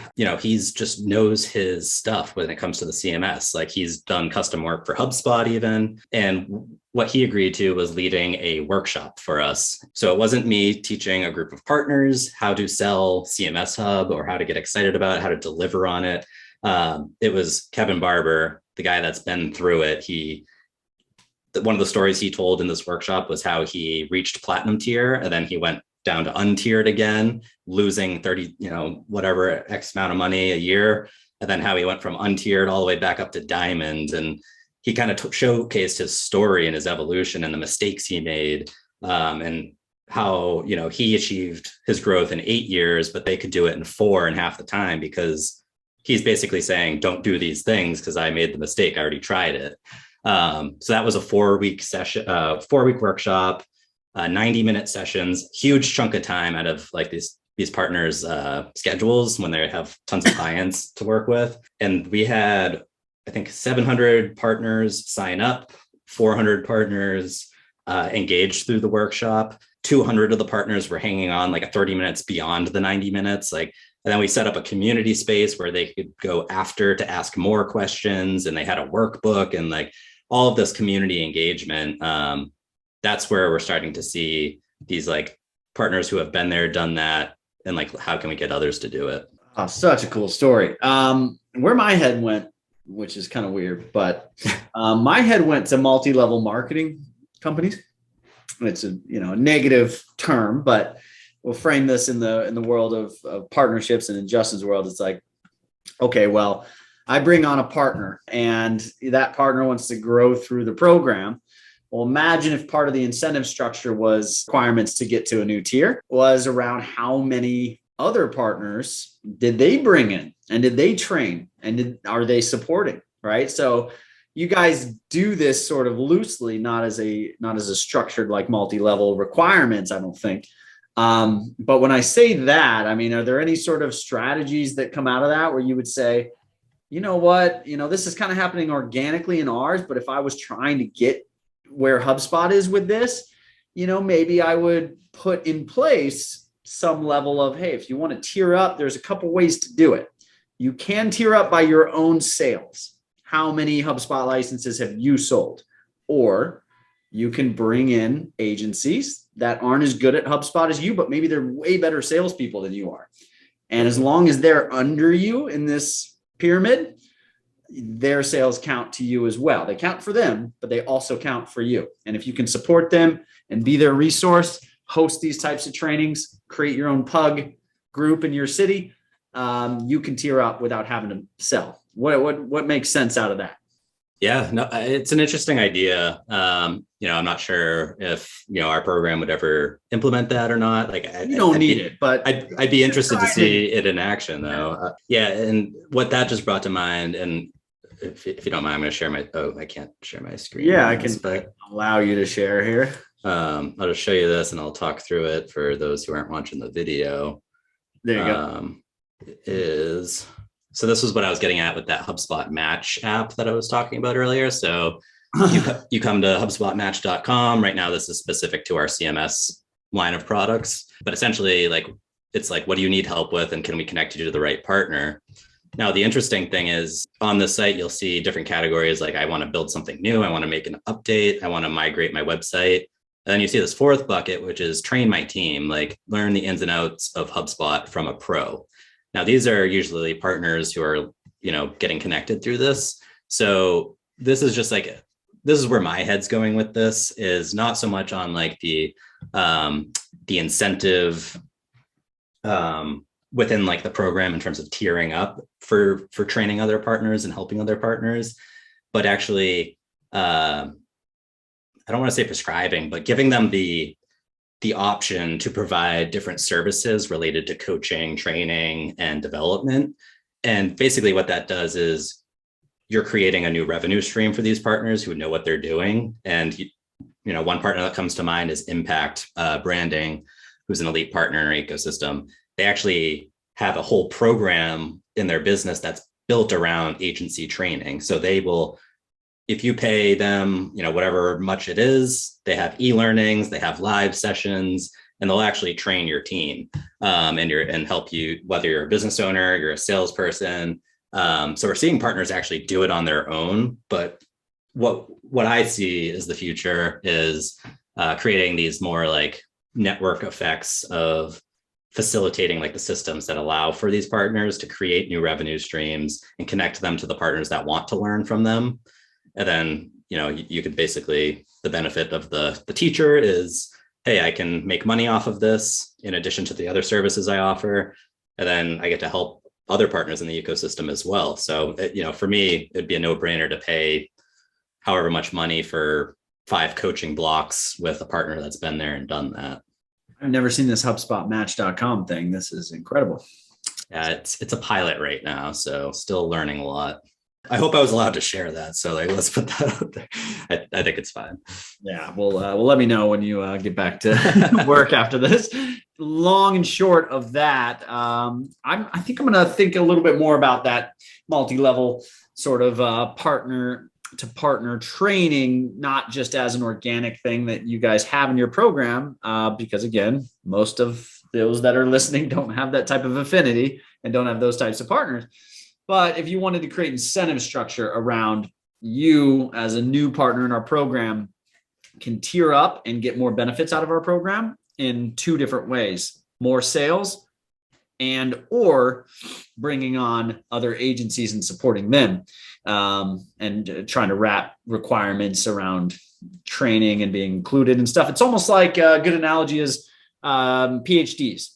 S1: just knows his stuff when it comes to the CMS. Like he's done custom work for HubSpot even. And what he agreed to was leading a workshop for us. So it wasn't me teaching a group of partners how to sell CMS Hub or how to get excited about it, how to deliver on it. It was Kevin Barber, the guy that's been through it. One of the stories he told in this workshop was how he reached platinum tier and then he went down to untiered again, losing 30, whatever X amount of money a year. And then how he went from untiered all the way back up to diamond. And he kind of showcased his story and his evolution and the mistakes he made, and how, he achieved his growth in 8 years, but they could do it in 4 in half the time, because he's basically saying, don't do these things because I made the mistake. I already tried it. So that was a 4-week session, 4-week workshop, 90-minute sessions, huge chunk of time out of like these partners' schedules when they have tons of clients to work with. And we had, I think, 700 partners sign up, 400 partners engaged through the workshop. 200 of the partners were hanging on like 30 minutes beyond the 90 minutes. And then we set up a community space where they could go after to ask more questions, and they had a workbook and like all of this community engagement. That's where we're starting to see these like partners who have been there, done that, and like, how can we get others to do it?
S5: Oh, such a cool story. Where my head went, which is kind of weird, but my head went to multi-level marketing companies. It's a negative term, but we'll frame this in the world of partnerships, and in Justin's world, it's like, okay, well, I bring on a partner and that partner wants to grow through the program. Well, imagine if part of the incentive structure was requirements to get to a new tier was around how many other partners did they bring in, and did they train, and are they supporting, right? So you guys do this sort of loosely, not as a structured like multi-level requirements, I don't think. But when I say that, I mean, are there any sort of strategies that come out of that where you would say, you know what, this is kind of happening organically in ours, but if I was trying to get where HubSpot is with this, maybe I would put in place some level of, hey, if you want to tier up, there's a couple ways to do it. You can tier up by your own sales. How many HubSpot licenses have you sold? Or you can bring in agencies that aren't as good at HubSpot as you, but maybe they're way better salespeople than you are. And as long as they're under you in this pyramid, their sales count to you as well. They count for them, but they also count for you. And if you can support them and be their resource, host these types of trainings, create your own pug group in your city, you can tier up without having to sell. What makes sense out of that?
S1: Yeah, no, it's an interesting idea. I'm not sure if our program would ever implement that or not. Like,
S5: You don't need it, but
S1: I'd be interested to see it in action, though. Yeah, and what that just brought to mind, and if you don't mind, I'm going to share my. Oh, I can't share my screen.
S5: Yeah, I can allow you to share here.
S1: I'll just show you this, and I'll talk through it for those who aren't watching the video.
S5: There you go.
S1: So this is what I was getting at with that Hubspot Match app that I was talking about earlier. So you come to hubspotmatch.com. Right now, this is specific to our CMS line of products. But essentially, it's like, what do you need help with? And can we connect you to the right partner? Now, the interesting thing is on this site, you'll see different categories. Like, I want to build something new. I want to make an update. I want to migrate my website. And then you see this fourth bucket, which is train my team, like learn the ins and outs of HubSpot from a pro. Now, these are usually partners who are, getting connected through this. So this is just this is where my head's going with this, is not so much on like the incentive within like the program in terms of tiering up for training other partners and helping other partners, but actually, I don't want to say prescribing, but giving them the option to provide different services related to coaching, training, and development. And basically what that does is you're creating a new revenue stream for these partners who know what they're doing. And, one partner that comes to mind is Impact Branding, who's an elite partner in our ecosystem. They actually have a whole program in their business that's built around agency training. So they will, if you pay them, whatever much it is, they have e-learnings, they have live sessions, and they'll actually train your team and help you, whether you're a business owner, you're a salesperson. So we're seeing partners actually do it on their own. But what I see as the future is creating these more like network effects of facilitating like the systems that allow for these partners to create new revenue streams and connect them to the partners that want to learn from them. And then, you could basically, the benefit of the teacher is, hey, I can make money off of this in addition to the other services I offer. And then I get to help other partners in the ecosystem as well. So, for me, it'd be a no-brainer to pay however much money for 5 coaching blocks with a partner that's been there and done that.
S5: I've never seen this HubspotMatch.com thing. This is incredible.
S1: Yeah, it's a pilot right now, so still learning a lot. I hope I was allowed to share that. So let's put that out there. I think it's fine.
S5: Yeah. Well, let me know when you get back to work after this. Long and short of that, I think I'm going to think a little bit more about that multi-level sort of partner to partner training, not just as an organic thing that you guys have in your program, because again, most of those that are listening don't have that type of affinity and don't have those types of partners. But if you wanted to create incentive structure around you as a new partner in our program, can tier up and get more benefits out of our program in 2 different ways: more sales and or bringing on other agencies and supporting them, and trying to wrap requirements around training and being included and stuff. It's almost like a good analogy is PhDs,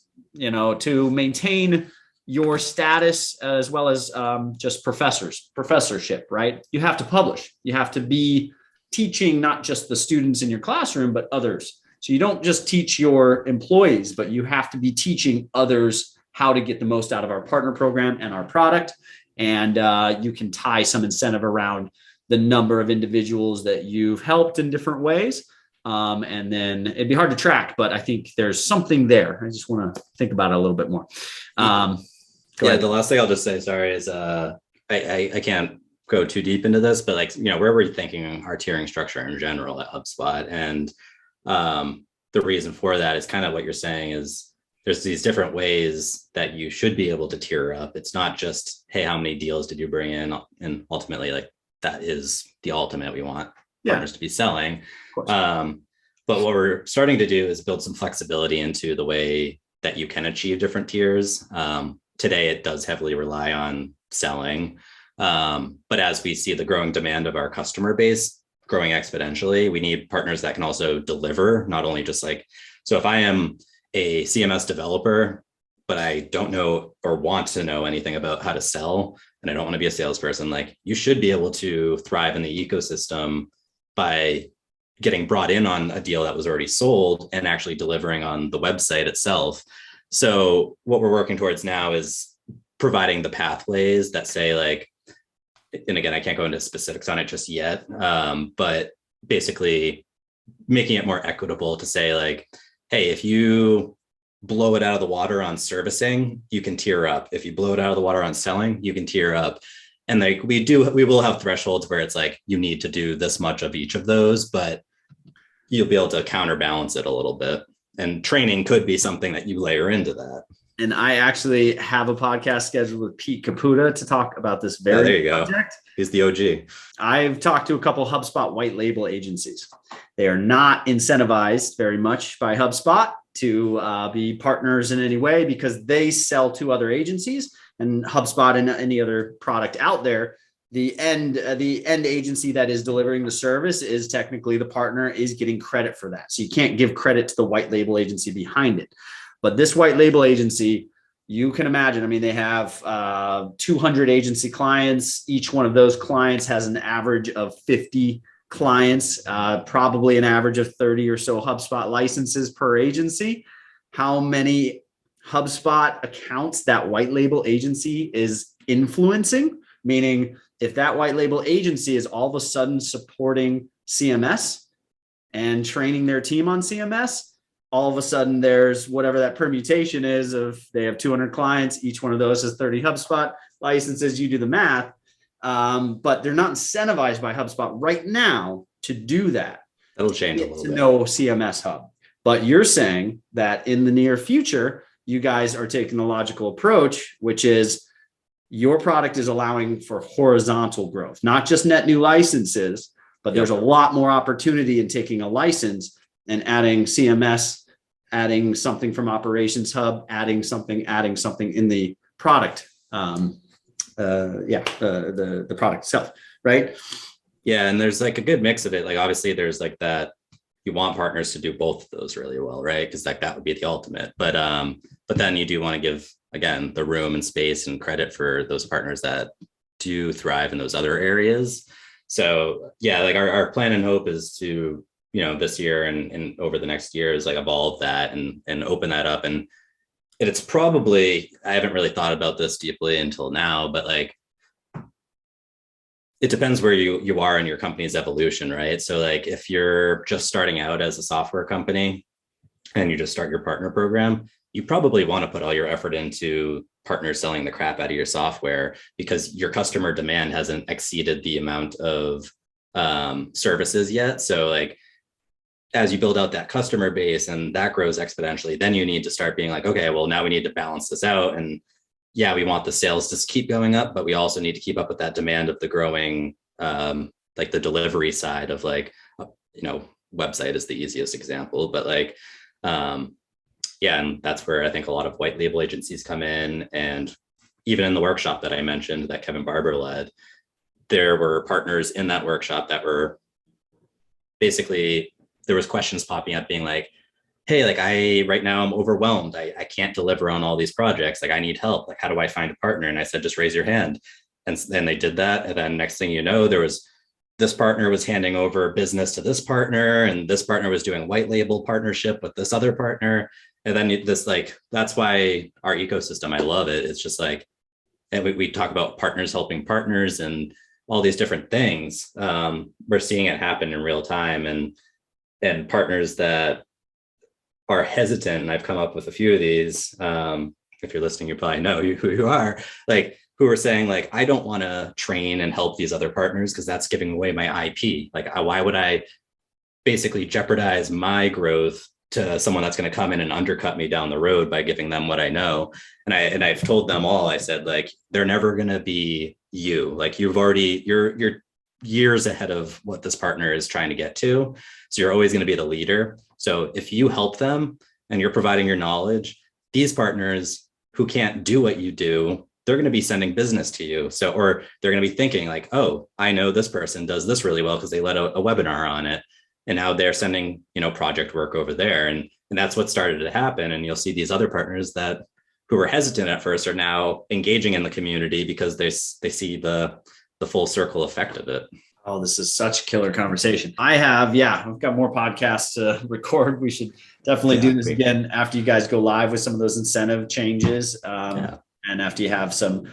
S5: to maintain your status as well as just professorship, right? You have to publish. You have to be teaching not just the students in your classroom, but others. So you don't just teach your employees, but you have to be teaching others how to get the most out of our partner program and our product. And you can tie some incentive around the number of individuals that you've helped in different ways. And then it'd be hard to track, but I think there's something there. I just want to think about it a little bit more.
S1: The last thing I'll just say, sorry, is I can't go too deep into this, but where we're thinking our tiering structure in general at HubSpot, and the reason for that is kind of what you're saying is there's these different ways that you should be able to tier up. It's not just, hey, how many deals did you bring in? And ultimately, that is the ultimate we want partners to be selling. But what we're starting to do is build some flexibility into the way that you can achieve different tiers. Today, it does heavily rely on selling. But as we see the growing demand of our customer base growing exponentially, we need partners that can also deliver, not only just so if I am a CMS developer, but I don't know or want to know anything about how to sell, and I don't want to be a salesperson, like you should be able to thrive in the ecosystem by getting brought in on a deal that was already sold and actually delivering on the website itself. So what we're working towards now is providing the pathways that say like, and again, I can't go into specifics on it just yet, but basically making it more equitable to say like, hey, if you blow it out of the water on servicing, you can tier up. If you blow it out of the water on selling, you can tier up. And like we will have thresholds where it's like, you need to do this much of each of those, but you'll be able to counterbalance it a little bit. And training could be something that you layer into that.
S5: And I actually have a podcast scheduled with Pete Caputa to talk about this very
S1: there you
S5: project.
S1: Go. He's the OG.
S5: I've talked to a couple HubSpot white label agencies. They are not incentivized very much by HubSpot to be partners in any way because they sell to other agencies, and HubSpot and any other product out there, the end agency that is delivering the service is technically the partner is getting credit for that. So you can't give credit to the white label agency behind it. But this white label agency, you can imagine, I mean, they have 200 agency clients. Each one of those clients has an average of 50 clients, probably an average of 30 or so HubSpot licenses per agency. How many HubSpot accounts that white label agency is influencing? Meaning, if that white label agency is all of a sudden supporting CMS and training their team on CMS, all of a sudden there's whatever that permutation is of they have 200 clients, each one of those has 30 HubSpot licenses, you do the math, but they're not incentivized by HubSpot right now to do that.
S1: That'll change a little bit.
S5: No CMS hub. But you're saying that in the near future, you guys are taking the logical approach, which is your product is allowing for horizontal growth, not just net new licenses, but there's a lot more opportunity in taking a license and adding CMS, adding something from Operations Hub, adding something in the product. The product itself, right?
S1: Yeah, and there's like a good mix of it. Like obviously there's like that you want partners to do both of those really well, right? Because like that would be the ultimate. But then you do want to give, again, the room and space and credit for those partners that do thrive in those other areas. So yeah, like our plan and hope is to, this year and over the next year is like evolve that and open that up. And it's probably, I haven't really thought about this deeply until now, but like, it depends where you are in your company's evolution, right? So like if you're just starting out as a software company and you just start your partner program, you probably want to put all your effort into partners selling the crap out of your software because your customer demand hasn't exceeded the amount of services yet. So like, as you build out that customer base and that grows exponentially, then you need to start being like, okay, well, now we need to balance this out. And yeah, we want the sales to keep going up, but we also need to keep up with that demand of the growing, like the delivery side of like, website is the easiest example, but like, yeah, and that's where I think a lot of white label agencies come in. And even in the workshop that I mentioned that Kevin Barber led, there were partners in that workshop that were basically, there was questions popping up being like, hey, like right now I'm overwhelmed. I can't deliver on all these projects. Like I need help. Like, how do I find a partner? And I said, just raise your hand. And then they did that. And then next thing you know, this partner was handing over business to this partner, and this partner was doing white label partnership with this other partner. And then that's why our ecosystem, I love it. It's just like, and we talk about partners helping partners and all these different things. We're seeing it happen in real time, and partners that are hesitant. And I've come up with a few of these. If you're listening, you probably know who you are, like who are saying like, I don't want to train and help these other partners because that's giving away my IP. Like, why would I basically jeopardize my growth to someone that's going to come in and undercut me down the road by giving them what I know? And I've told them all, I said, like, they're never going to be you. Like you're years ahead of what this partner is trying to get to. So you're always going to be the leader. So if you help them and you're providing your knowledge, these partners who can't do what you do, they're going to be sending business to you. So, or they're going to be thinking like, oh, I know this person does this really well because they led a webinar on it. And now they're sending, project work over there. And that's what started to happen. And you'll see these other partners that who were hesitant at first are now engaging in the community because they see the full circle effect of it.
S5: Oh, this is such a killer conversation. I've got more podcasts to record. We should definitely do this again after you guys go live with some of those incentive changes. And after you have some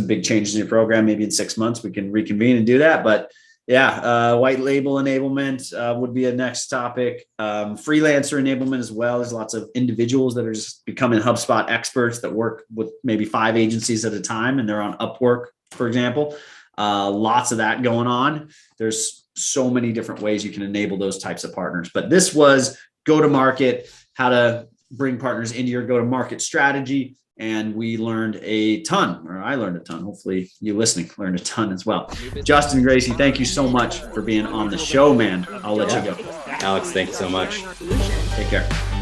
S5: big changes in your program, maybe in 6 months, we can reconvene and do that. But white label enablement would be a next topic. Freelancer enablement as well. There's lots of individuals that are just becoming HubSpot experts that work with maybe 5 agencies at a time, and they're on Upwork, for example. Lots of that going on. There's so many different ways you can enable those types of partners. But this was go-to-market, how to bring partners into your go-to-market strategy. And we learned a ton, or I learned a ton. Hopefully you listening learned a ton as well. Justin Graci, thank you so much for being on the show, man. I'll let you go.
S1: Alex, thanks so much.
S5: Take care.